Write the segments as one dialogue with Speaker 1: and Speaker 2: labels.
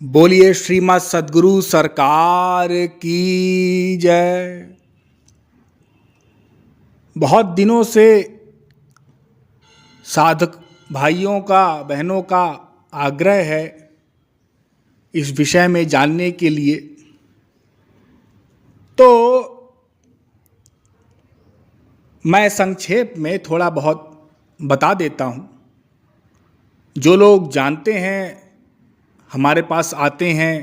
Speaker 1: बोलिए श्रीमद् सद्गुरु सरकार की जय। बहुत दिनों से साधक भाइयों का बहनों का आग्रह है इस विषय में जानने के लिए, तो मैं संक्षेप में थोड़ा बहुत बता देता हूँ। जो लोग जानते हैं, हमारे पास आते हैं,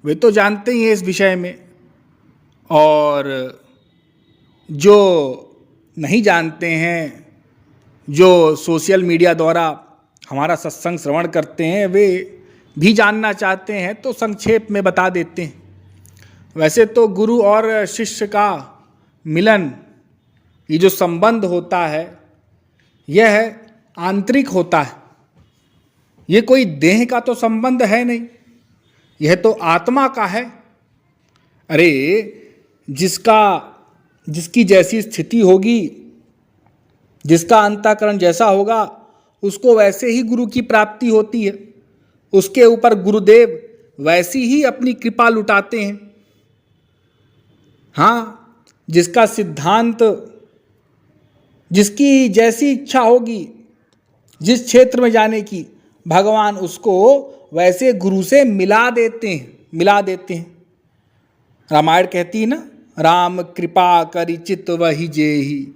Speaker 1: वे तो जानते ही हैं इस विषय में, और जो नहीं जानते हैं, जो सोशल मीडिया द्वारा हमारा सत्संग श्रवण करते हैं, वे भी जानना चाहते हैं, तो संक्षेप में बता देते हैं। वैसे तो गुरु और शिष्य का मिलन, ये जो संबंध होता है, यह आंतरिक होता है। ये कोई देह का तो संबंध है नहीं, यह तो आत्मा का है। अरे जिसकी जैसी स्थिति होगी, जिसका अंतःकरण जैसा होगा, उसको वैसे ही गुरु की प्राप्ति होती है। उसके ऊपर गुरुदेव वैसी ही अपनी कृपा लुटाते हैं। हाँ, जिसका सिद्धांत, जिसकी जैसी इच्छा होगी, जिस क्षेत्र में जाने की, भगवान उसको वैसे गुरु से मिला देते हैं। रामायण कहती है ना, राम कृपा करि चित वही जेहि,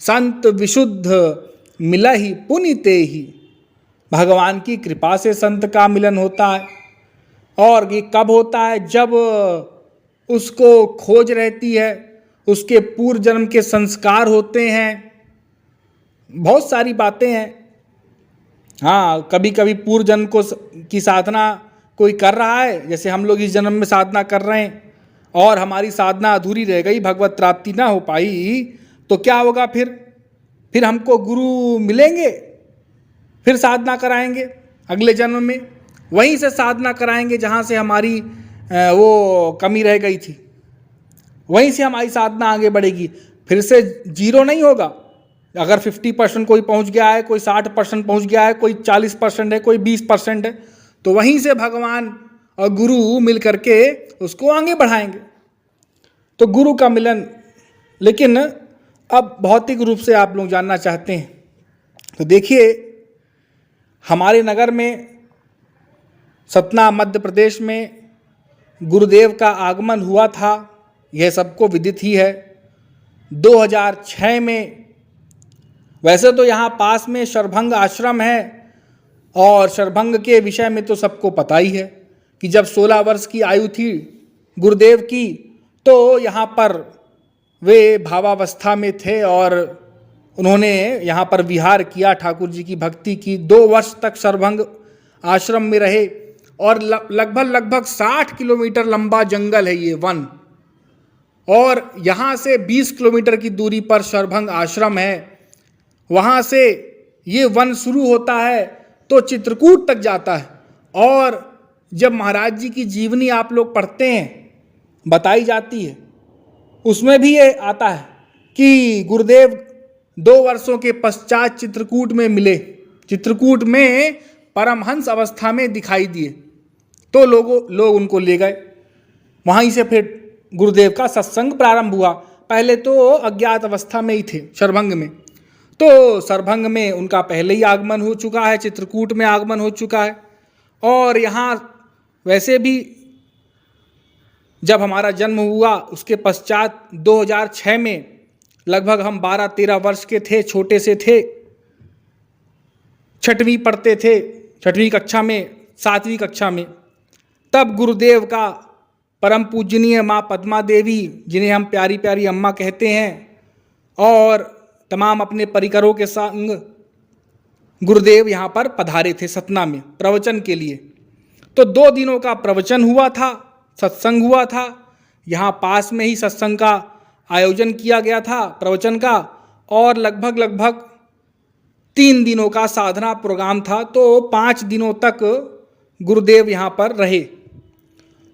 Speaker 1: संत विशुद्ध मिलहि पुनि तेहि। भगवान की कृपा से संत का मिलन होता है। और ये कब होता है? जब उसको खोज रहती है, उसके पूर्व जन्म के संस्कार होते हैं, बहुत सारी बातें हैं। हाँ, कभी कभी पूर्व जन्म की साधना कोई कर रहा है, जैसे हम लोग इस जन्म में साधना कर रहे हैं, और हमारी साधना अधूरी रह गई, भगवत प्राप्ति ना हो पाई, तो क्या होगा? फिर हमको गुरु मिलेंगे, फिर साधना कराएंगे अगले जन्म में, वहीं से साधना कराएंगे जहाँ से हमारी वो कमी रह गई थी, वहीं से हमारी साधना आगे बढ़ेगी। फिर से जीरो नहीं होगा। अगर 50% कोई पहुंच गया है, कोई 60% पहुंच गया है, कोई 40% है, कोई 20% है, तो वहीं से भगवान और गुरु मिल करके उसको आगे बढ़ाएंगे। तो गुरु का मिलन, लेकिन अब भौतिक रूप से आप लोग जानना चाहते हैं, तो देखिए हमारे नगर में, सतना मध्य प्रदेश में गुरुदेव का आगमन हुआ था, यह सबको विदित ही है। 2006 में। वैसे तो यहाँ पास में शरभंग आश्रम है, और शरभंग के विषय में तो सबको पता ही है कि जब 16 वर्ष की आयु थी गुरुदेव की, तो यहाँ पर वे भावावस्था में थे और उन्होंने यहाँ पर विहार किया, ठाकुर जी की भक्ति की। 2 वर्ष तक शरभंग आश्रम में रहे, और लगभग 60 किलोमीटर लंबा जंगल है ये वन, और यहाँ से 20 किलोमीटर की दूरी पर शरभंग आश्रम है। वहाँ से ये वन शुरू होता है तो चित्रकूट तक जाता है। और जब महाराज जी की जीवनी आप लोग पढ़ते हैं, बताई जाती है, उसमें भी ये आता है कि गुरुदेव 2 वर्षों के पश्चात चित्रकूट में मिले, चित्रकूट में परमहंस अवस्था में दिखाई दिए, तो लोग उनको ले गए। वहीं से फिर गुरुदेव का सत्संग प्रारंभ हुआ। पहले तो अज्ञात अवस्था में ही थे शरभंग में, तो शरभंग में उनका पहले ही आगमन हो चुका है, चित्रकूट में आगमन हो चुका है। और यहाँ वैसे भी जब हमारा जन्म हुआ, उसके पश्चात 2006 में लगभग हम 12-13 वर्ष के थे, छोटे से थे, 6वीं पढ़ते थे, 6वीं कक्षा में, 7वीं कक्षा में। तब गुरुदेव का परम पूजनीय माँ पद्मा देवी, जिन्हें हम प्यारी प्यारी अम्मा कहते हैं, और तमाम अपने परिकरों के संग गुरुदेव यहाँ पर पधारे थे सतना में प्रवचन के लिए। तो 2 दिनों का प्रवचन हुआ था, सत्संग हुआ था। यहाँ पास में ही सत्संग का आयोजन किया गया था, प्रवचन का, और लगभग 3 दिनों का साधना प्रोग्राम था। तो 5 दिनों तक गुरुदेव यहाँ पर रहे।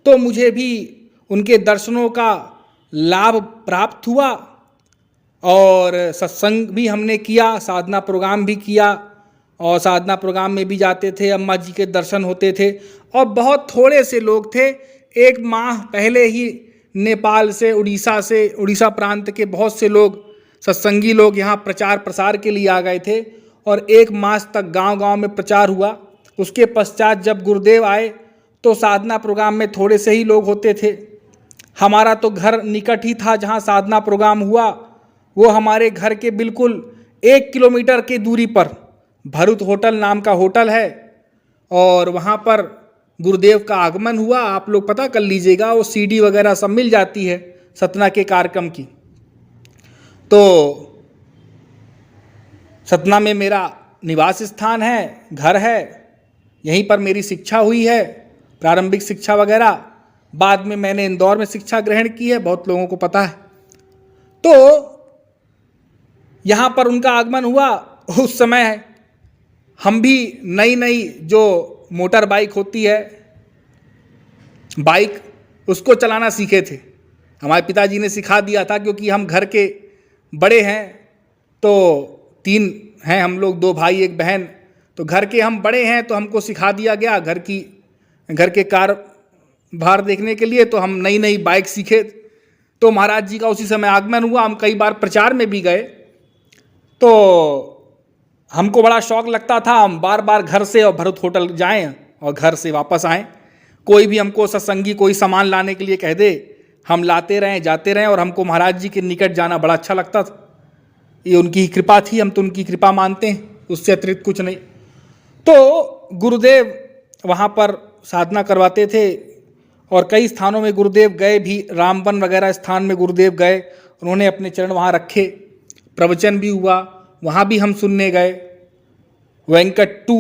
Speaker 1: तो मुझे भी उनके दर्शनों का लाभ प्राप्त हुआ, और सत्संग भी हमने किया, साधना प्रोग्राम भी किया, और साधना प्रोग्राम में भी जाते थे, अम्मा जी के दर्शन होते थे। और बहुत थोड़े से लोग थे, 1 माह पहले ही नेपाल से, उड़ीसा प्रांत के बहुत से लोग, सत्संगी लोग यहाँ प्रचार प्रसार के लिए आ गए थे और 1 मास तक गांव-गांव में प्रचार हुआ। उसके पश्चात जब गुरुदेव आए तो साधना प्रोग्राम में थोड़े से ही लोग होते थे। हमारा तो घर निकट ही था जहाँ साधना प्रोग्राम हुआ, वो हमारे घर के बिल्कुल 1 किलोमीटर की दूरी पर भरुत होटल नाम का होटल है और वहाँ पर गुरुदेव का आगमन हुआ। आप लोग पता कर लीजिएगा, वो सीडी वगैरह सब मिल जाती है सतना के कार्यक्रम की। तो सतना में मेरा निवास स्थान है, घर है, यहीं पर मेरी शिक्षा हुई है, प्रारंभिक शिक्षा वगैरह। बाद में मैंने इंदौर में शिक्षा ग्रहण की है, बहुत लोगों को पता है। तो यहाँ पर उनका आगमन हुआ। उस समय हम भी नई नई जो मोटर बाइक होती है, बाइक, उसको चलाना सीखे थे। हमारे पिताजी ने सिखा दिया था, क्योंकि हम घर के बड़े हैं। तो 3 हैं हम लोग, 2 भाई 1 बहन। तो घर के हम बड़े हैं तो हमको सिखा दिया गया घर के कारभार देखने के लिए। तो हम नई नई बाइक सीखे। तो महाराज जी का उसी समय आगमन हुआ। हम कई बार प्रचार में भी गए, तो हमको बड़ा शौक लगता था, हम बार बार घर से और भरुत होटल जाएं और घर से वापस आएं। कोई भी हमको सत्संगी कोई सामान लाने के लिए कह दे, हम लाते रहें, जाते रहें। और हमको महाराज जी के निकट जाना बड़ा अच्छा लगता था। ये उनकी कृपा थी, हम तो उनकी कृपा मानते हैं, उससे अतिरिक्त कुछ नहीं। तो गुरुदेव वहाँ पर साधना करवाते थे और कई स्थानों में गुरुदेव गए भी। रामवन वगैरह स्थान में गुरुदेव गए, उन्होंने अपने चरण वहाँ रखे, प्रवचन भी हुआ, वहाँ भी हम सुनने गए। वेंकट 2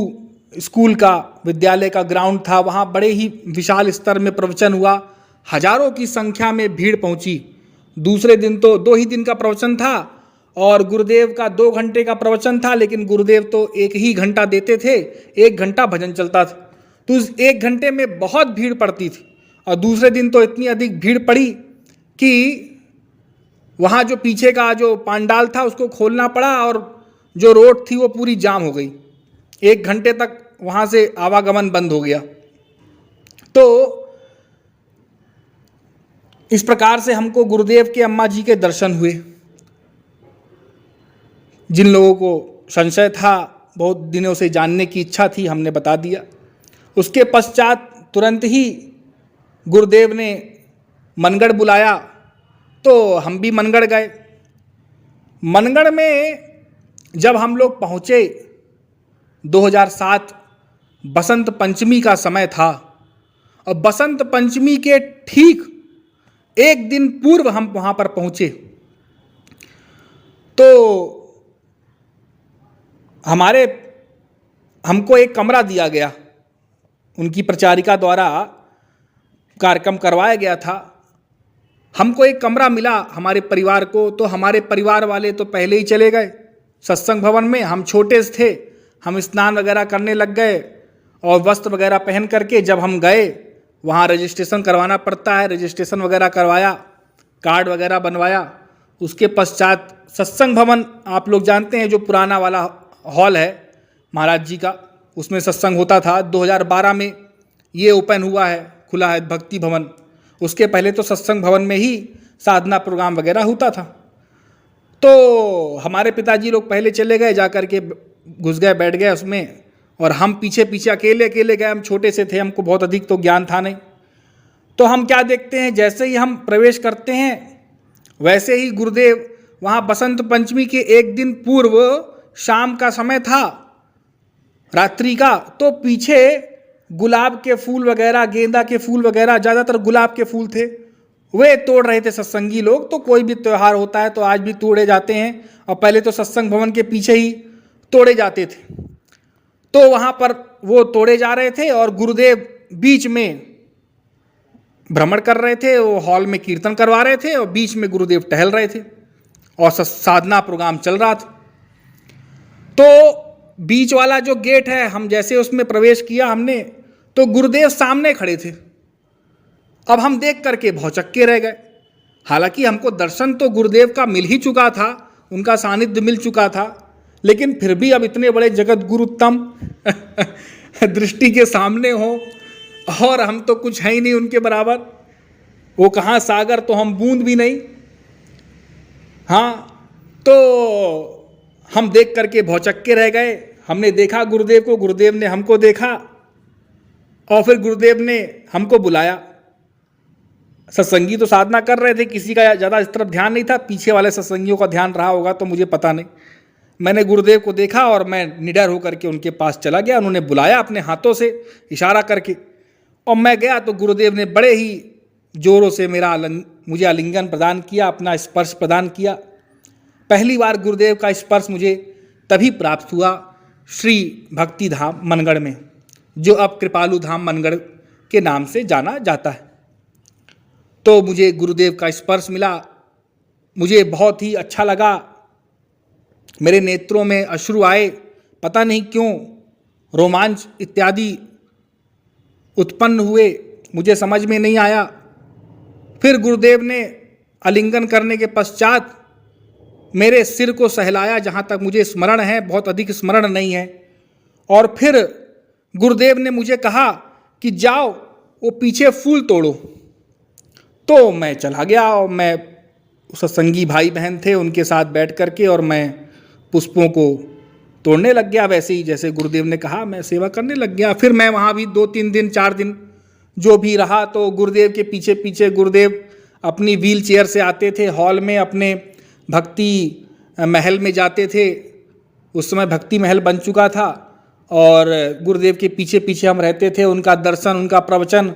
Speaker 1: स्कूल का, विद्यालय का ग्राउंड था, वहाँ बड़े ही विशाल स्तर में प्रवचन हुआ। हजारों की संख्या में भीड़ पहुँची। दूसरे दिन तो 2 ही दिन का प्रवचन था और गुरुदेव का 2 घंटे का प्रवचन था, लेकिन गुरुदेव तो 1 ही घंटा देते थे, 1 घंटा भजन चलता था। तो उस 1 घंटे में बहुत भीड़ पड़ती थी। और दूसरे दिन तो इतनी अधिक भीड़ पड़ी कि वहाँ जो पीछे का जो पांडाल था उसको खोलना पड़ा और जो रोड थी वो पूरी जाम हो गई। 1 घंटे तक वहाँ से आवागमन बंद हो गया। तो इस प्रकार से हमको गुरुदेव के अम्मा जी के दर्शन हुए। जिन लोगों को संशय था, बहुत दिनों से जानने की इच्छा थी, हमने बता दिया। उसके पश्चात तुरंत ही गुरुदेव ने मनगढ़ बुलाया, तो हम भी मनगढ़ गए। मनगढ़ में जब हम लोग पहुँचे, 2007 बसंत पंचमी का समय था और बसंत पंचमी के ठीक 1 दिन पूर्व हम वहाँ पर पहुँचे। तो हमको एक कमरा दिया गया, उनकी प्रचारिका द्वारा कार्यक्रम करवाया गया था। हमको एक कमरा मिला हमारे परिवार को। तो हमारे परिवार वाले तो पहले ही चले गए सत्संग भवन में। हम छोटे से थे, हम स्नान वगैरह करने लग गए और वस्त्र वगैरह पहन करके जब हम गए, वहाँ रजिस्ट्रेशन करवाना पड़ता है, रजिस्ट्रेशन वगैरह करवाया, कार्ड वगैरह बनवाया। उसके पश्चात सत्संग भवन आप लोग जानते हैं, जो पुराना वाला हॉल है महाराज जी का, उसमें सत्संग होता था। 2012 में ये ओपन हुआ है, खुला है भक्ति भवन। उसके पहले तो सत्संग भवन में ही साधना प्रोग्राम वगैरह होता था। तो हमारे पिताजी लोग पहले चले गए, जा कर के घुस गए, बैठ गए उसमें, और हम पीछे पीछे अकेले गए। हम छोटे से थे, हमको बहुत अधिक तो ज्ञान था नहीं। तो हम क्या देखते हैं, जैसे ही हम प्रवेश करते हैं वैसे ही गुरुदेव वहाँ बसंत पंचमी के 1 दिन पूर्व शाम का समय था, रात्रि का, तो पीछे गुलाब के फूल वगैरह, गेंदा के फूल वगैरह, ज़्यादातर गुलाब के फूल थे, वे तोड़ रहे थे सत्संगी लोग। तो कोई भी त्यौहार होता है तो आज भी तोड़े जाते हैं, और पहले तो सत्संग भवन के पीछे ही तोड़े जाते थे। तो वहाँ पर वो तोड़े जा रहे थे और गुरुदेव बीच में भ्रमण कर रहे थे, वो हॉल में कीर्तन करवा रहे थे और बीच में गुरुदेव टहल रहे थे और साधना प्रोग्राम चल रहा था। तो बीच वाला जो गेट है, हम जैसे उसमें प्रवेश किया हमने, तो गुरुदेव सामने खड़े थे। अब हम देख करके भौचक्के रह गए। हालांकि हमको दर्शन तो गुरुदेव का मिल ही चुका था, उनका सानिध्य मिल चुका था, लेकिन फिर भी अब इतने बड़े जगत गुरुतम दृष्टि के सामने हो और हम तो कुछ है ही नहीं उनके बराबर। वो कहाँ सागर, तो हम बूंद भी नहीं। हाँ, तो हम देख करके भौचक्के रह गए। हमने देखा गुरुदेव को, गुरुदेव ने हमको देखा और फिर गुरुदेव ने हमको बुलाया। सत्संगी तो साधना कर रहे थे, किसी का ज़्यादा इस तरफ ध्यान नहीं था, पीछे वाले सत्संगियों का ध्यान रहा होगा तो मुझे पता नहीं। मैंने गुरुदेव को देखा और मैं निडर होकर के उनके पास चला गया। उन्होंने बुलाया अपने हाथों से इशारा करके और मैं गया तो गुरुदेव ने बड़े ही जोरों से मुझे आलिंगन प्रदान किया, अपना स्पर्श प्रदान किया। पहली बार गुरुदेव का स्पर्श मुझे तभी प्राप्त हुआ श्री भक्ति धाम मनगढ़ में, जो अब कृपालु धाम मनगढ़ के नाम से जाना जाता है। तो मुझे गुरुदेव का स्पर्श मिला, मुझे बहुत ही अच्छा लगा। मेरे नेत्रों में अश्रु आए, पता नहीं क्यों रोमांच इत्यादि उत्पन्न हुए, मुझे समझ में नहीं आया। फिर गुरुदेव ने आलिंगन करने के पश्चात मेरे सिर को सहलाया, जहाँ तक मुझे स्मरण है, बहुत अधिक स्मरण नहीं है। और फिर गुरुदेव ने मुझे कहा कि जाओ वो पीछे फूल तोड़ो। तो मैं चला गया और मैं सत्संगी भाई बहन थे उनके साथ बैठ करके और मैं पुष्पों को तोड़ने लग गया, वैसे ही जैसे गुरुदेव ने कहा मैं सेवा करने लग गया। फिर मैं वहाँ भी 2-3 दिन 4 दिन जो भी रहा, तो गुरुदेव के पीछे पीछे गुरुदेव अपनी व्हील चेयर से आते थे, हॉल में अपने भक्ति महल में जाते थे। उस समय भक्ति महल बन चुका था और गुरुदेव के पीछे पीछे हम रहते थे। उनका दर्शन, उनका प्रवचन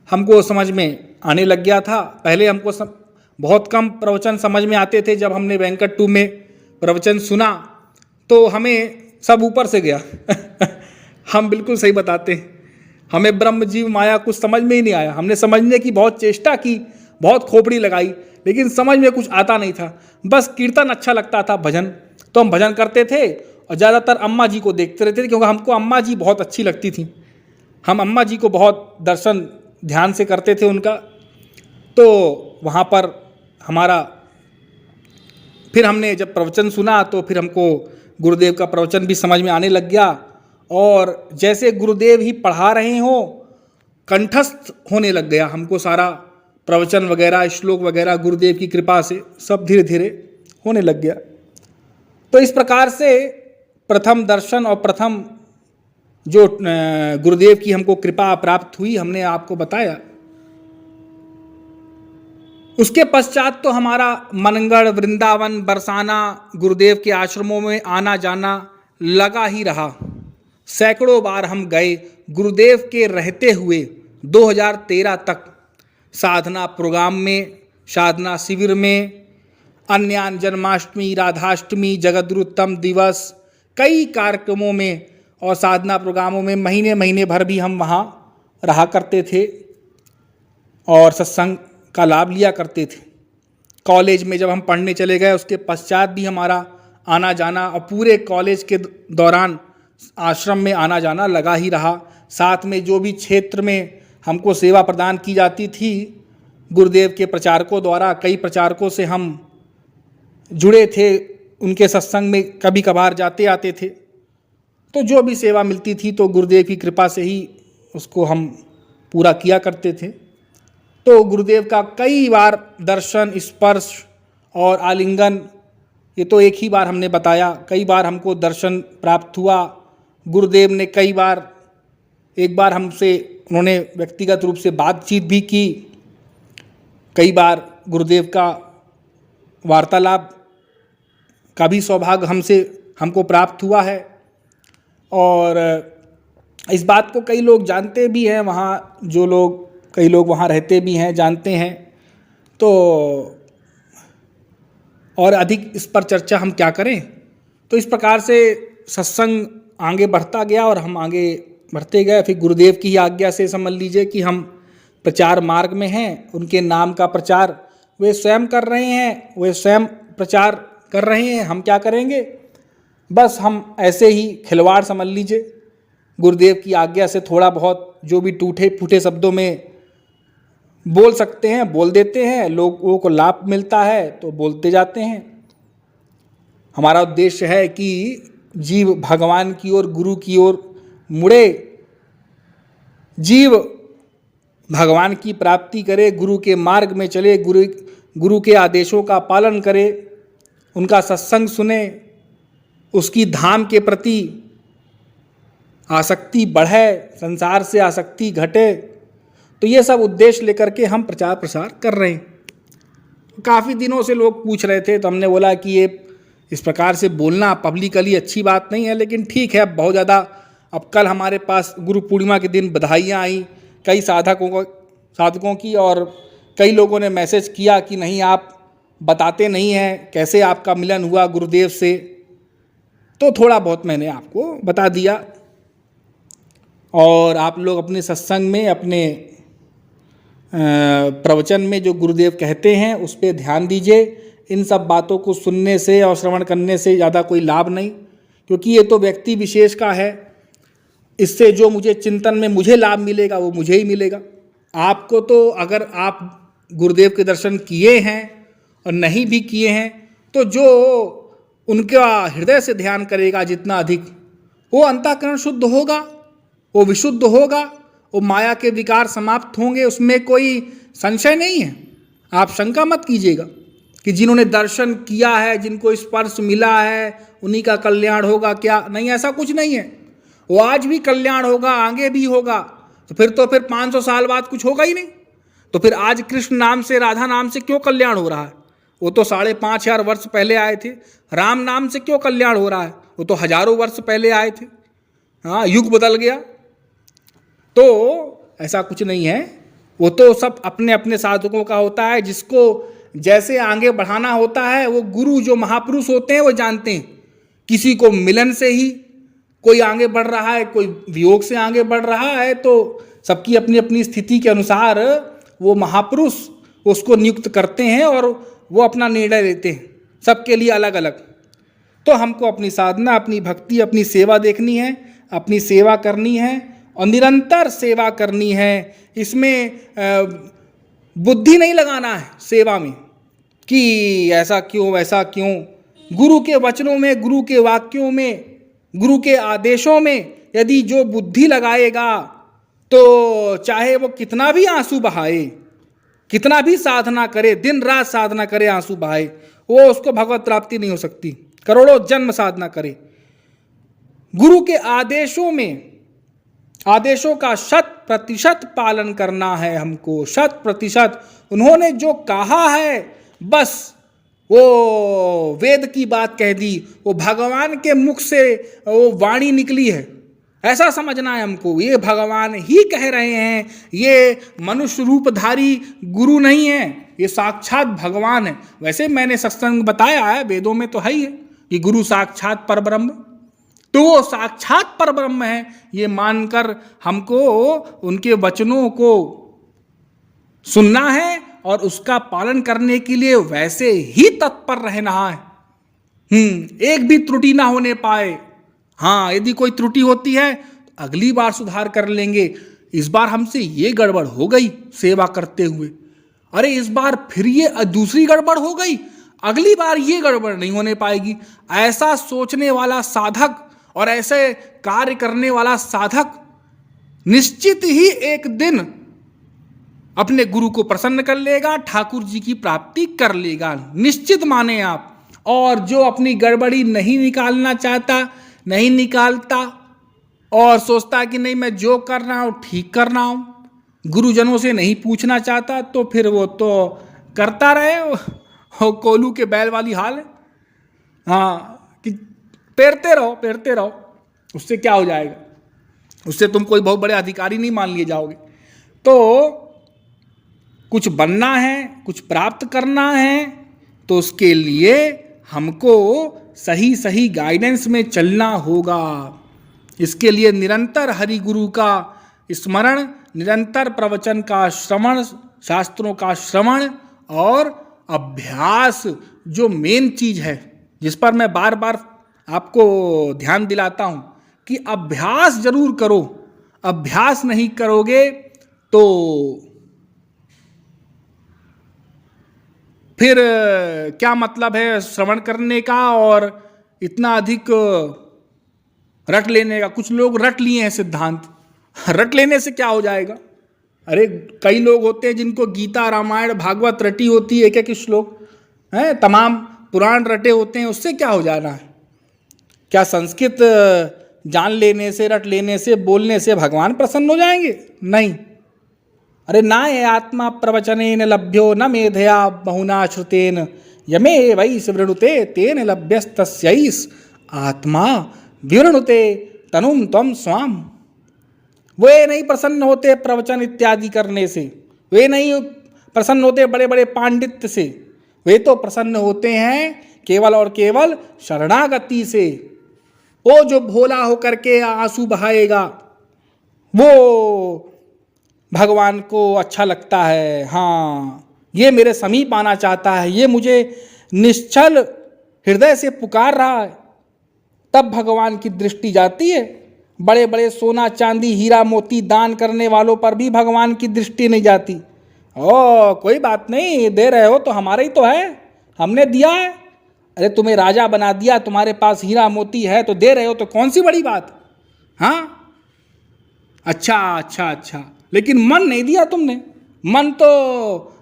Speaker 1: हमको समझ में आने लग गया था। पहले हमको बहुत कम प्रवचन समझ में आते थे। जब हमने वेंकट 2 में प्रवचन सुना तो हमें सब ऊपर से गया हम बिल्कुल सही बताते हैं, हमें ब्रह्म जीव माया कुछ समझ में ही नहीं आया। हमने समझने की बहुत चेष्टा की, बहुत खोपड़ी लगाई, लेकिन समझ में कुछ आता नहीं था। बस कीर्तन अच्छा लगता था, भजन तो हम भजन करते थे और ज़्यादातर अम्मा जी को देखते रहते थे, क्योंकि हमको अम्मा जी बहुत अच्छी लगती थी। हम अम्मा जी को बहुत दर्शन ध्यान से करते थे उनका। तो वहाँ पर हमारा फिर हमने जब प्रवचन सुना तो फिर हमको गुरुदेव का प्रवचन भी समझ में आने लग गया और जैसे गुरुदेव ही पढ़ा रहे हों कंठस्थ होने लग गया हमको। सारा प्रवचन वगैरह, श्लोक वगैरह गुरुदेव की कृपा से सब धीरे धीरे होने लग गया। तो इस प्रकार से प्रथम दर्शन और प्रथम जो गुरुदेव की हमको कृपा प्राप्त हुई, हमने आपको बताया। उसके पश्चात तो हमारा मनगढ़, वृंदावन, बरसाना, गुरुदेव के आश्रमों में आना जाना लगा ही रहा। सैकड़ों बार हम गए गुरुदेव के रहते हुए 2013 तक, साधना प्रोग्राम में, साधना शिविर में, अन्यान जन्माष्टमी, राधाष्टमी, जगद्गुरुत्तम दिवस, कई कार्यक्रमों में और साधना प्रोग्रामों में महीने महीने भर भी हम वहाँ रहा करते थे और सत्संग का लाभ लिया करते थे। कॉलेज में जब हम पढ़ने चले गए उसके पश्चात भी हमारा आना जाना और पूरे कॉलेज के दौरान आश्रम में आना जाना लगा ही रहा। साथ में जो भी क्षेत्र में हमको सेवा प्रदान की जाती थी गुरुदेव के प्रचारकों द्वारा, कई प्रचारकों से हम जुड़े थे, उनके सत्संग में कभी कभार जाते आते थे। तो जो भी सेवा मिलती थी तो गुरुदेव की कृपा से ही उसको हम पूरा किया करते थे। तो गुरुदेव का कई बार दर्शन, स्पर्श और आलिंगन, ये तो एक ही बार हमने बताया, कई बार हमको दर्शन प्राप्त हुआ। गुरुदेव ने कई बार, एक बार हमसे उन्होंने व्यक्तिगत रूप से बातचीत भी की, कई बार गुरुदेव का वार्तालाप का भी सौभाग्य हमको प्राप्त हुआ है। और इस बात को कई लोग जानते भी हैं, वहाँ जो लोग, कई लोग वहाँ रहते भी हैं, जानते हैं। तो और अधिक इस पर चर्चा हम क्या करें। तो इस प्रकार से सत्संग आगे बढ़ता गया और हम आगे बढ़ते गए। फिर गुरुदेव की आज्ञा से समझ लीजिए कि हम प्रचार मार्ग में हैं। उनके नाम का प्रचार वे स्वयं कर रहे हैं, वे स्वयं प्रचार कर रहे हैं, हम क्या करेंगे। बस हम ऐसे ही खिलवाड़ समझ लीजिए। गुरुदेव की आज्ञा से थोड़ा बहुत जो भी टूटे फूटे शब्दों में बोल सकते हैं बोल देते हैं, लोगों को लाभ मिलता है तो बोलते जाते हैं। हमारा उद्देश्य है कि जीव भगवान की ओर, गुरु की ओर मुड़े, जीव भगवान की प्राप्ति करे, गुरु के मार्ग में चले, गुरु के आदेशों का पालन करे, उनका सत्संग सुने, उसकी धाम के प्रति आसक्ति बढ़े, संसार से आसक्ति घटे। तो ये सब उद्देश्य लेकर के हम प्रचार प्रसार कर रहे हैं। काफ़ी दिनों से लोग पूछ रहे थे, तो हमने बोला कि ये इस प्रकार से बोलना पब्लिकली अच्छी बात नहीं है, लेकिन ठीक है, बहुत ज़्यादा। अब कल हमारे पास गुरु पूर्णिमा के दिन बधाइयाँ आई कई साधकों की, और कई लोगों ने मैसेज किया कि नहीं आप बताते नहीं हैं कैसे आपका मिलन हुआ गुरुदेव से। तो थोड़ा बहुत मैंने आपको बता दिया, और आप लोग अपने सत्संग में, अपने प्रवचन में जो गुरुदेव कहते हैं उस पर ध्यान दीजिए। इन सब बातों को सुनने से और श्रवण करने से ज़्यादा कोई लाभ नहीं, क्योंकि ये तो व्यक्ति विशेष का है। इससे जो मुझे चिंतन में मुझे लाभ मिलेगा वो मुझे ही मिलेगा। आपको तो, अगर आप गुरुदेव के दर्शन किए हैं और नहीं भी किए हैं, तो जो उनका हृदय से ध्यान करेगा जितना अधिक, वो अंतःकरण शुद्ध होगा, वो विशुद्ध होगा, वो माया के विकार समाप्त होंगे, उसमें कोई संशय नहीं है। आप शंका मत कीजिएगा कि जिन्होंने दर्शन किया है, जिनको स्पर्श मिला है, उन्हीं का कल्याण होगा क्या? नहीं, ऐसा कुछ नहीं है। वो आज भी कल्याण होगा, आगे भी होगा। तो फिर 500 साल बाद कुछ होगा ही नहीं। तो फिर आज कृष्ण नाम से, राधा नाम से क्यों कल्याण हो रहा है? वो तो 5,500 वर्ष पहले आए थे। राम नाम से क्यों कल्याण हो रहा है? वो तो हजारों वर्ष पहले आए थे। हाँ, युग बदल गया। तो ऐसा कुछ नहीं है। वो तो सब अपने अपने साधकों का होता है। जिसको जैसे आगे बढ़ाना होता है, वो गुरु जो महापुरुष होते हैं वो जानते हैं। किसी को मिलन से ही कोई आगे बढ़ रहा है, कोई वियोग से आगे बढ़ रहा है, तो सबकी अपनी अपनी स्थिति के अनुसार वो महापुरुष उसको नियुक्त करते हैं और वो अपना निर्णय लेते हैं, सबके लिए अलग अलग। तो हमको अपनी साधना, अपनी भक्ति, अपनी सेवा देखनी है, अपनी सेवा करनी है और निरंतर सेवा करनी है। इसमें बुद्धि नहीं लगाना है सेवा में कि ऐसा क्यों, वैसा क्यों। गुरु के वचनों में, गुरु के वाक्यों में, गुरु के आदेशों में यदि जो बुद्धि लगाएगा, तो चाहे वो कितना भी आंसू बहाए, कितना भी साधना करे, दिन रात साधना करे, आंसू बहाए, वो उसको भगवत प्राप्ति नहीं हो सकती। करोड़ों जन्म साधना करे। गुरु के आदेशों में, आदेशों का 100% पालन करना है हमको, 100%। उन्होंने जो कहा है बस वो वेद की बात कह दी, वो भगवान के मुख से वो वाणी निकली है, ऐसा समझना है हमको। ये भगवान ही कह रहे हैं, ये मनुष्य रूपधारी गुरु नहीं है, ये साक्षात भगवान है। वैसे मैंने सत्संग बताया है, वेदों में तो है ही है कि गुरु साक्षात परब्रह्म, तो वो साक्षात परब्रह्म है, ये मानकर हमको उनके वचनों को सुनना है और उसका पालन करने के लिए वैसे ही तत्पर रहना है। एक भी त्रुटि ना होने पाए। हाँ, यदि कोई त्रुटि होती है तो अगली बार सुधार कर लेंगे। इस बार हमसे ये गड़बड़ हो गई सेवा करते हुए, अरे इस बार फिर ये दूसरी गड़बड़ हो गई, अगली बार ये गड़बड़ नहीं होने पाएगी। ऐसा सोचने वाला साधक और ऐसे कार्य करने वाला साधक निश्चित ही एक दिन अपने गुरु को प्रसन्न कर लेगा, ठाकुर जी की प्राप्ति कर लेगा, निश्चित माने आप। और जो अपनी गड़बड़ी नहीं निकालना चाहता, नहीं निकालता और सोचता कि नहीं मैं जो कर रहा हूँ ठीक कर रहा हूँ, गुरुजनों से नहीं पूछना चाहता, तो फिर वो तो करता रहे, वो कोलू के बैल वाली हाल है। हाँ, कि पेरते रहो, उससे क्या हो जाएगा? उससे तुम कोई बहुत बड़े अधिकारी नहीं मान लिए जाओगे। तो कुछ बनना है, कुछ प्राप्त करना है, तो उसके लिए हमको सही सही गाइडेंस में चलना होगा। इसके लिए निरंतर हरि गुरु का स्मरण, निरंतर प्रवचन का श्रवण, शास्त्रों का श्रवण और अभ्यास जो मेन चीज है, जिस पर मैं बार बार आपको ध्यान दिलाता हूं कि अभ्यास जरूर करो। अभ्यास नहीं करोगे तो फिर क्या मतलब है श्रवण करने का और इतना अधिक रट लेने का? कुछ लोग रट लिए हैं सिद्धांत। रट लेने से क्या हो जाएगा? अरे कई लोग होते हैं जिनको गीता रामायण भागवत रटी होती है, एक एक श्लोक हैं, तमाम पुराण रटे होते हैं, उससे क्या हो जाना है? क्या संस्कृत जान लेने से, रट लेने से, बोलने से भगवान प्रसन्न हो जाएंगे? नहीं। अरे ना ये आत्मा प्रवचनेन लभ्यो न मेधया बहुना श्रुतेन यमे वै वृणुते तेन लभ्यस्तस्यैष आत्मा विवृणुते तनुम त्वम स्वाम। वे नहीं प्रसन्न होते प्रवचन इत्यादि करने से, वे नहीं प्रसन्न होते बड़े बड़े पांडित्य से, वे तो प्रसन्न होते हैं केवल और केवल शरणागति से। वो जो भोला होकर के आंसू बहाएगा वो भगवान को अच्छा लगता है। हाँ, ये मेरे समीप आना चाहता है, ये मुझे निश्चल हृदय से पुकार रहा है, तब भगवान की दृष्टि जाती है। बड़े बड़े सोना चांदी हीरा मोती दान करने वालों पर भी भगवान की दृष्टि नहीं जाती। ओ कोई बात नहीं, दे रहे हो तो हमारा ही तो है, हमने दिया है। अरे तुम्हें राजा बना दिया, तुम्हारे पास हीरा मोती है तो दे रहे हो, तो कौन सी बड़ी बात? हाँ अच्छा अच्छा अच्छा, लेकिन मन नहीं दिया तुमने। मन तो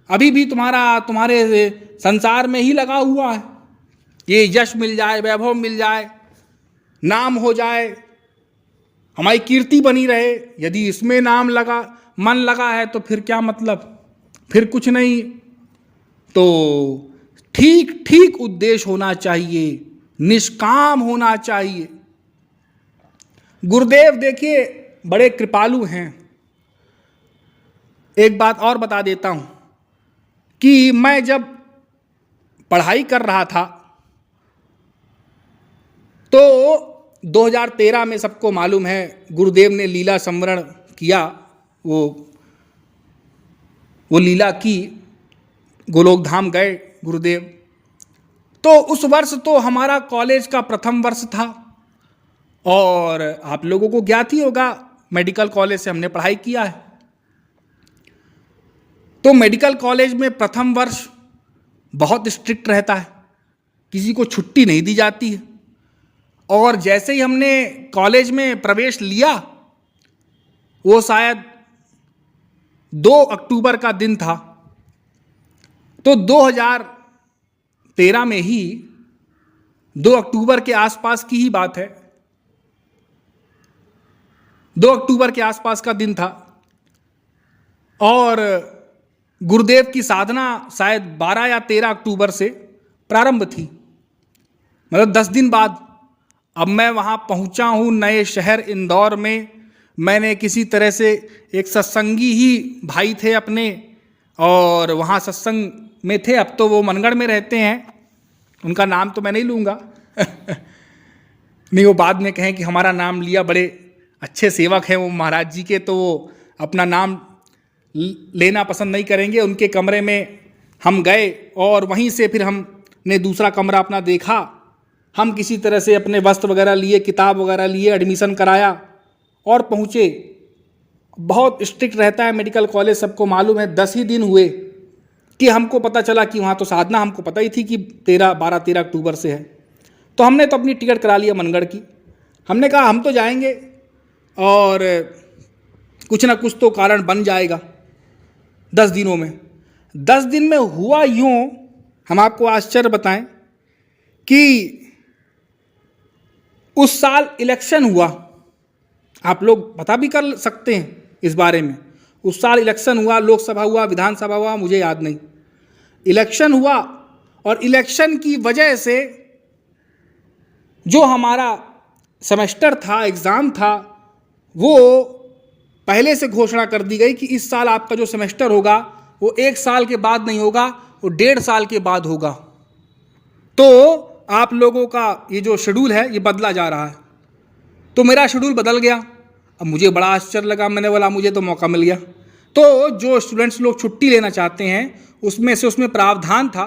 Speaker 1: अभी भी तुम्हारे संसार में ही लगा हुआ है। ये यश मिल जाए, वैभव मिल जाए, नाम हो जाए, हमारी कीर्ति बनी रहे, यदि इसमें मन लगा है तो फिर क्या मतलब? फिर कुछ नहीं। तो ठीक ठीक उद्देश्य होना चाहिए, निष्काम होना चाहिए। गुरुदेव देखिए बड़े कृपालु हैं। एक बात और बता देता हूं कि मैं जब पढ़ाई कर रहा था तो 2013 में सबको मालूम है गुरुदेव ने लीला संवरण किया, वो लीला की, गोलोक धाम गए गुरुदेव। तो उस वर्ष तो हमारा कॉलेज का प्रथम वर्ष था और आप लोगों को ज्ञात ही होगा मेडिकल कॉलेज से हमने पढ़ाई किया है। तो मेडिकल कॉलेज में प्रथम वर्ष बहुत स्ट्रिक्ट रहता है, किसी को छुट्टी नहीं दी जाती है। और जैसे ही हमने कॉलेज में प्रवेश लिया, वो शायद 2 अक्टूबर का दिन था, तो 2013 में ही 2 अक्टूबर के आसपास की ही बात है, 2 अक्टूबर के आसपास का दिन था। और गुरुदेव की साधना शायद 12 या 13 अक्टूबर से प्रारंभ थी, मतलब 10 दिन बाद। अब मैं वहाँ पहुँचा हूँ नए शहर इंदौर में। मैंने किसी तरह से, एक सत्संगी ही भाई थे अपने और वहाँ सत्संग में थे, अब तो वो मनगढ़ में रहते हैं, उनका नाम तो मैं नहीं लूँगा नहीं वो बाद में कहें कि हमारा नाम लिया, बड़े अच्छे सेवक हैं वो महाराज जी के, तो वो अपना नाम लेना पसंद नहीं करेंगे। उनके कमरे में हम गए और वहीं से फिर हमने दूसरा कमरा अपना देखा। हम किसी तरह से अपने वस्त्र वगैरह लिए, किताब वगैरह लिए, एडमिशन कराया और पहुँचे। बहुत स्ट्रिक्ट रहता है मेडिकल कॉलेज, सबको मालूम है। 10 ही दिन हुए कि हमको पता चला कि वहाँ तो साधना हमको पता ही थी कि 12-13 अक्टूबर से है। तो हमने तो अपनी टिकट करा लिया मनगढ़ की। हमने कहा हम तो जाएंगे और कुछ ना कुछ तो कारण बन जाएगा 10 दिनों में। 10 दिन में हुआ यूँ, हम आपको आश्चर्य बताएं कि उस साल इलेक्शन हुआ। आप लोग पता भी कर सकते हैं इस बारे में। उस साल इलेक्शन हुआ, लोकसभा हुआ, विधानसभा हुआ, मुझे याद नहीं। इलेक्शन हुआ और इलेक्शन की वजह से जो हमारा सेमेस्टर था, एग्ज़ाम था, वो पहले से घोषणा कर दी गई कि इस साल आपका जो सेमेस्टर होगा वो 1 साल के बाद नहीं होगा, वो 1.5 साल के बाद होगा। तो आप लोगों का ये जो शेड्यूल है ये बदला जा रहा है। तो मेरा शेड्यूल बदल गया। अब मुझे बड़ा आश्चर्य लगा, मैंने बोला मुझे तो मौका मिल गया। तो जो स्टूडेंट्स लोग छुट्टी लेना चाहते हैं उसमें प्रावधान था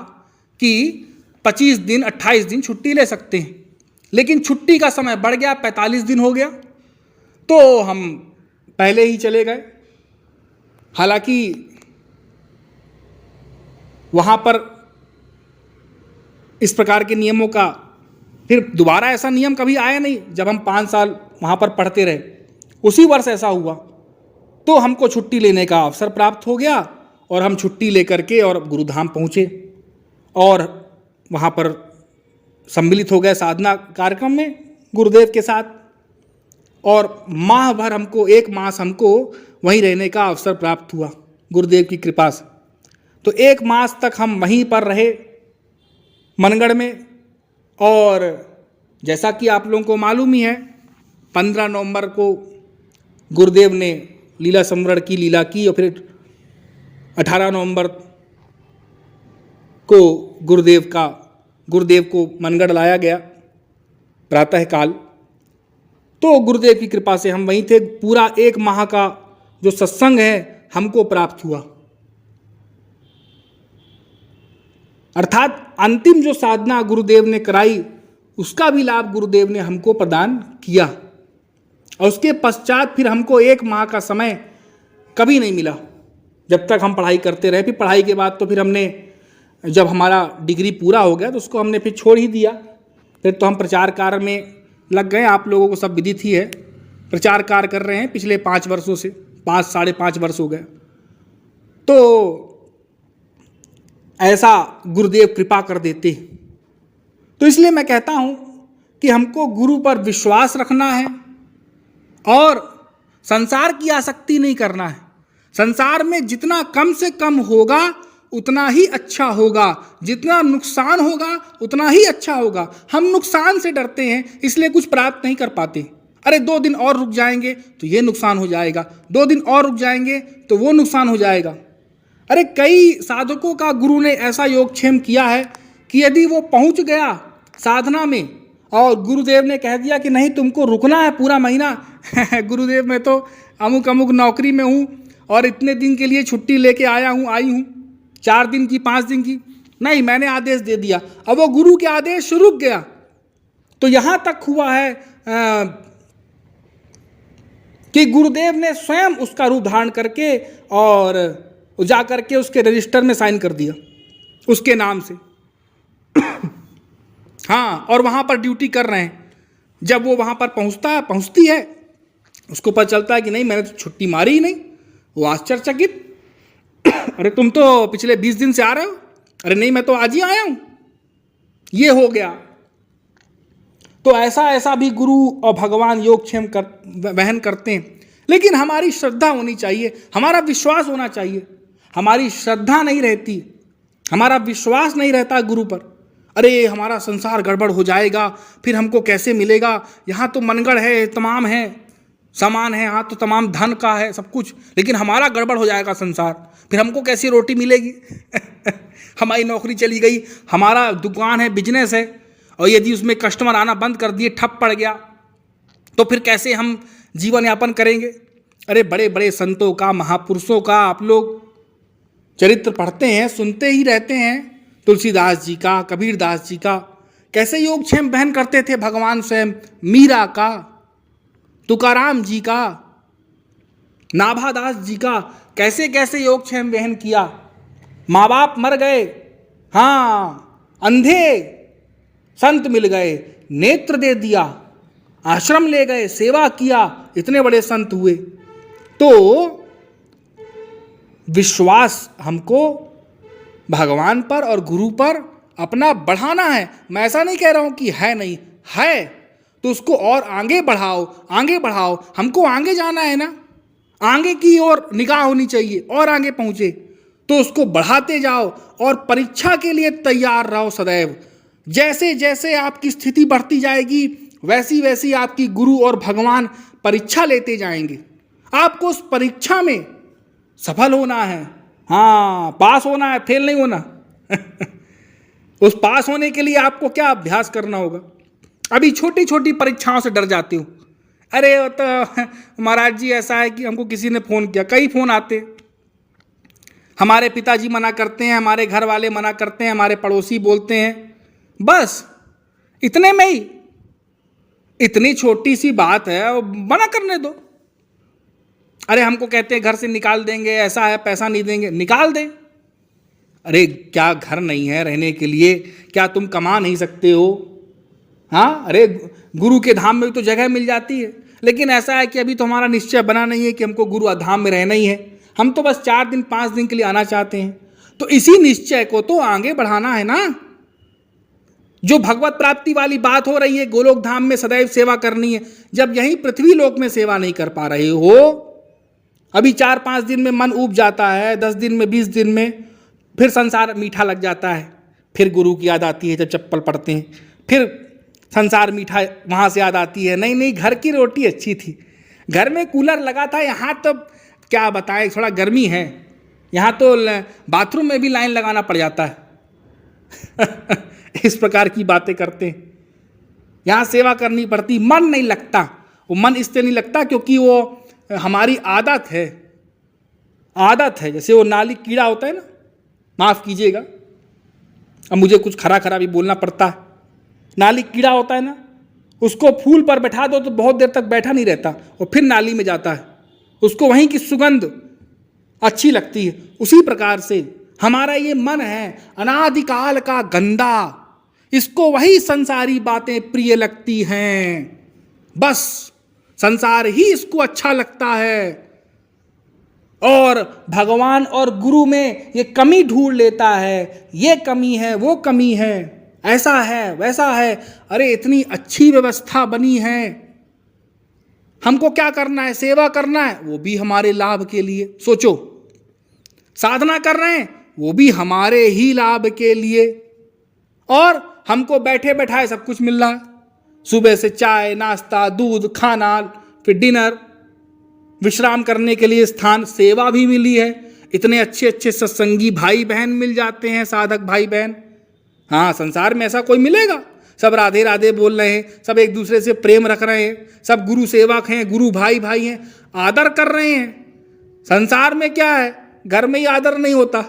Speaker 1: कि 25 दिन 28 दिन छुट्टी ले सकते हैं, लेकिन छुट्टी का समय बढ़ गया, 45 दिन हो गया। तो हम पहले ही चले गए। हालांकि वहाँ पर इस प्रकार के नियमों का फिर दोबारा ऐसा नियम कभी आया नहीं। जब हम 5 साल वहाँ पर पढ़ते रहे, उसी वर्ष ऐसा हुआ, तो हमको छुट्टी लेने का अवसर प्राप्त हो गया और हम छुट्टी लेकर के और गुरुधाम पहुँचे और वहाँ पर सम्मिलित हो गए साधना कार्यक्रम में गुरुदेव के साथ। और माह भर हमको, 1 मास हमको वहीं रहने का अवसर प्राप्त हुआ गुरुदेव की कृपा से। तो 1 मास तक हम वहीं पर रहे मनगढ़ में। और जैसा कि आप लोगों को मालूम ही है, 15 नवंबर को गुरुदेव ने लीला संवरण की लीला की और फिर 18 नवंबर को गुरुदेव को मनगढ़ लाया गया प्रातः काल। तो गुरुदेव की कृपा से हम वहीं थे। पूरा 1 माह का जो सत्संग है हमको प्राप्त हुआ, अर्थात अंतिम जो साधना गुरुदेव ने कराई उसका भी लाभ गुरुदेव ने हमको प्रदान किया। और उसके पश्चात फिर हमको 1 माह का समय कभी नहीं मिला जब तक हम पढ़ाई करते रहे। फिर पढ़ाई के बाद तो फिर हमने, जब हमारा डिग्री पूरा हो गया तो उसको हमने फिर छोड़ ही दिया। फिर तो हम प्रचार कार्य में लग गए। आप लोगों को सब विदित ही है, प्रचार कार्य कर रहे हैं पिछले 5 वर्षों से, 5 साढ़े 5 वर्ष हो गए। तो ऐसा गुरुदेव कृपा कर देते। तो इसलिए मैं कहता हूँ कि हमको गुरु पर विश्वास रखना है और संसार की आसक्ति नहीं करना है। संसार में जितना कम से कम होगा उतना ही अच्छा होगा, जितना नुकसान होगा उतना ही अच्छा होगा। हम नुकसान से डरते हैं, इसलिए कुछ प्राप्त नहीं कर पाते। अरे 2 दिन और रुक जाएंगे तो ये नुकसान हो जाएगा, 2 दिन और रुक जाएंगे तो वो नुकसान हो जाएगा। अरे कई साधकों का गुरु ने ऐसा योगक्षेम किया है कि यदि वो पहुंच गया साधना में और गुरुदेव ने कह दिया कि नहीं तुमको रुकना है पूरा महीना गुरुदेव मैं तो अमुक अमुक नौकरी में हूँ और इतने दिन के लिए छुट्टी लेके आई हूँ 4 दिन की 5 दिन की, नहीं मैंने आदेश दे दिया। अब वो गुरु के आदेश से रुक गया। तो यहाँ तक हुआ है कि गुरुदेव ने स्वयं उसका रूप धारण करके और जा करके उसके रजिस्टर में साइन कर दिया उसके नाम से हाँ, और वहाँ पर ड्यूटी कर रहे हैं। जब वो वहाँ पर पहुँचती है उसको पता चलता है कि नहीं मैंने तो छुट्टी मारी ही नहीं। वो आश्चर्यचकित, अरे तुम तो पिछले 20 दिन से आ रहे हो। अरे नहीं मैं तो आज ही आया हूँ। ये हो गया। तो ऐसा भी गुरु और भगवान योगक्षेम वहन करते हैं। लेकिन हमारी श्रद्धा होनी चाहिए, हमारा विश्वास होना चाहिए। हमारी श्रद्धा नहीं रहती, हमारा विश्वास नहीं रहता गुरु पर। अरे हमारा संसार गड़बड़ हो जाएगा, फिर हमको कैसे मिलेगा। यहाँ तो मनगढ़ है, तमाम है, सामान है, यहाँ तो तमाम धन का है सब कुछ, लेकिन हमारा गड़बड़ हो जाएगा संसार, फिर हमको कैसी रोटी मिलेगी हमारी नौकरी चली गई, हमारा दुकान है, बिजनेस है, और यदि उसमें कस्टमर आना बंद कर दिए, ठप पड़ गया, तो फिर कैसे हम जीवन यापन करेंगे। अरे बड़े बड़े संतों का, महापुरुषों का आप लोग चरित्र पढ़ते हैं, सुनते ही रहते हैं। तुलसीदास जी का, कबीरदास जी का कैसे योगक्षेम वहन करते थे भगवान स्वयं, मीरा का, तुकाराम जी का, नाभादास जी का कैसे कैसे योगक्षेम वहन किया। माँ बाप मर गए, हाँ, अंधे संत मिल गए, नेत्र दे दिया, आश्रम ले गए, सेवा किया, इतने बड़े संत हुए। तो विश्वास हमको भगवान पर और गुरु पर अपना बढ़ाना है। मैं ऐसा नहीं कह रहा हूं कि है नहीं, है तो उसको और आगे बढ़ाओ, आगे बढ़ाओ। हमको आगे जाना है ना, आगे की ओर निगाह होनी चाहिए और आगे पहुंचे, तो उसको बढ़ाते जाओ और परीक्षा के लिए तैयार रहो सदैव। जैसे जैसे आपकी स्थिति बढ़ती जाएगी वैसी वैसी आपकी गुरु और भगवान परीक्षा लेते जाएंगे। आपको उस परीक्षा में सफल होना है, हाँ, पास होना है, फेल नहीं होना उस पास होने के लिए आपको क्या अभ्यास करना होगा। अभी छोटी छोटी परीक्षाओं से डर जाते हो। अरे वो तो महाराज जी ऐसा है कि हमको किसी ने फ़ोन किया, कई फ़ोन आते, हमारे पिताजी मना करते हैं, हमारे घर वाले मना करते हैं, हमारे पड़ोसी बोलते हैं, बस इतने में ही, इतनी छोटी सी बात है, वो मना करने दो। अरे हमको कहते हैं घर से निकाल देंगे, ऐसा है, पैसा नहीं देंगे, निकाल दें। अरे क्या घर नहीं है रहने के लिए? क्या तुम कमा नहीं सकते हो? हाँ, अरे गुरु के धाम में तो जगह मिल जाती है। लेकिन ऐसा है कि अभी तो हमारा निश्चय बना नहीं है कि हमको गुरु धाम में रहना ही है, हम तो बस 4 दिन 5 दिन के लिए आना चाहते हैं। तो इसी निश्चय को तो आगे बढ़ाना है ना। जो भगवत प्राप्ति वाली बात हो रही है, गोलोक धाम में सदैव सेवा करनी है, जब यहीं पृथ्वी लोक में सेवा नहीं कर पा रहे हो, अभी 4-5 दिन में मन ऊब जाता है, 10 दिन में 20 दिन में फिर संसार मीठा लग जाता है, फिर गुरु की याद आती है जब चप्पल पड़ते हैं, फिर संसार मीठा वहाँ से याद आती है, नहीं नहीं घर की रोटी अच्छी थी, घर में कूलर लगा था, यहाँ तो क्या बताएं थोड़ा गर्मी है, यहाँ तो बाथरूम में भी लाइन लगाना पड़ जाता है इस प्रकार की बातें करते हैं। यहाँ सेवा करनी पड़ती, मन नहीं लगता। वो मन इससे नहीं लगता क्योंकि वो हमारी आदत है, आदत है। जैसे वो नाली कीड़ा होता है ना, माफ़ कीजिएगा अब मुझे कुछ खरा खरा भी बोलना पड़ता है, नाली कीड़ा होता है ना, उसको फूल पर बैठा दो तो बहुत देर तक बैठा नहीं रहता और फिर नाली में जाता है, उसको वहीं की सुगंध अच्छी लगती है। उसी प्रकार से हमारा ये मन है अनादिकाल का गंदा, इसको वही संसारी बातें प्रिय लगती हैं, बस संसार ही इसको अच्छा लगता है और भगवान और गुरु में ये कमी ढूंढ लेता है, ये कमी है वो कमी है, ऐसा है वैसा है। अरे इतनी अच्छी व्यवस्था बनी है, हमको क्या करना है? सेवा करना है, वो भी हमारे लाभ के लिए। सोचो, साधना कर रहे हैं वो भी हमारे ही लाभ के लिए, और हमको बैठे बैठाए सब कुछ मिल रहा है। सुबह से चाय नाश्ता दूध खाना, फिर डिनर, विश्राम करने के लिए स्थान, सेवा भी मिली है, इतने अच्छे अच्छे सत्संगी भाई बहन मिल जाते हैं, साधक भाई बहन। हाँ, संसार में ऐसा कोई मिलेगा? सब राधे राधे बोल रहे हैं, सब एक दूसरे से प्रेम रख रहे हैं, सब गुरु सेवक हैं, गुरु भाई भाई हैं, आदर कर रहे हैं। संसार में क्या है, घर में ही आदर नहीं होता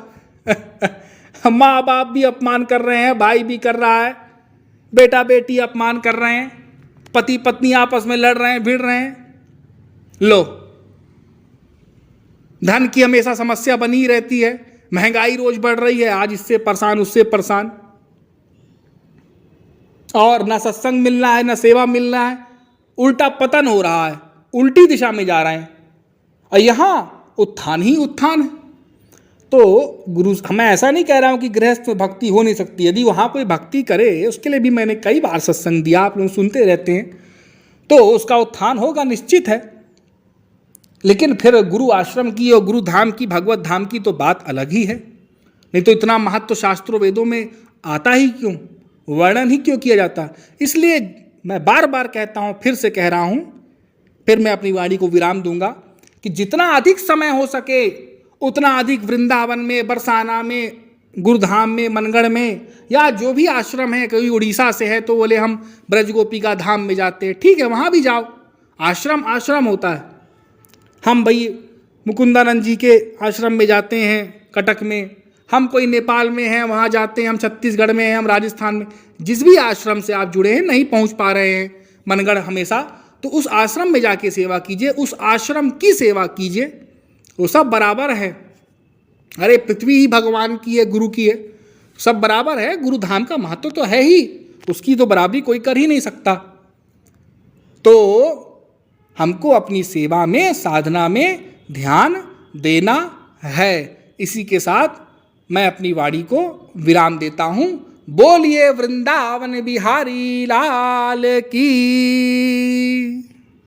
Speaker 1: माँ बाप भी अपमान कर रहे हैं, भाई भी कर रहा है, बेटा बेटी अपमान कर रहे हैं, पति पत्नी आपस में लड़ रहे हैं भिड़ रहे हैं। लो, धन की हमेशा समस्या बनी रहती है, महंगाई रोज बढ़ रही है, आज इससे परेशान उससे परेशान, और ना सत्संग मिल रहा है ना सेवा मिल रहा है, उल्टा पतन हो रहा है, उल्टी दिशा में जा रहे हैं, और यहाँ उत्थान ही उत्थान है। तो गुरु, मैं ऐसा नहीं कह रहा हूँ कि गृहस्थ में भक्ति हो नहीं सकती, यदि वहाँ कोई भक्ति करे, उसके लिए भी मैंने कई बार सत्संग दिया, आप लोग सुनते रहते हैं, तो उसका उत्थान होगा, निश्चित है। लेकिन फिर गुरु आश्रम की और गुरु धाम की, भगवत धाम की तो बात अलग ही है। नहीं तो इतना महत्व शास्त्रों वेदों में आता ही क्यों, वर्णन ही क्यों किया जाता? इसलिए मैं बार बार कहता हूँ, फिर से कह रहा हूँ, फिर मैं अपनी वाणी को विराम दूंगा कि जितना अधिक समय हो सके उतना अधिक वृंदावन में, बरसाना में, गुरुधाम में, मनगढ़ में, या जो भी आश्रम है, कोई उड़ीसा से है तो बोले हम ब्रज गोपिका धाम में जाते हैं, ठीक है वहाँ भी जाओ, आश्रम आश्रम होता है। हम भाई मुकुंदानंद जी के आश्रम में जाते हैं कटक में, हम कोई नेपाल में हैं वहाँ जाते हैं, हम छत्तीसगढ़ में हैं, हम राजस्थान में, जिस भी आश्रम से आप जुड़े हैं, नहीं पहुँच पा रहे हैं मनगढ़ हमेशा, तो उस आश्रम में जाके सेवा कीजिए, उस आश्रम की सेवा कीजिए, वो सब बराबर है। अरे पृथ्वी ही भगवान की है, गुरु की है, सब बराबर है। गुरु धाम का महत्व तो है ही, उसकी तो बराबरी कोई कर ही नहीं सकता। तो हमको अपनी सेवा में, साधना में ध्यान देना है। इसी के साथ मैं अपनी वाणी को विराम देता हूँ। बोलिए वृंदावन बिहारी लाल की।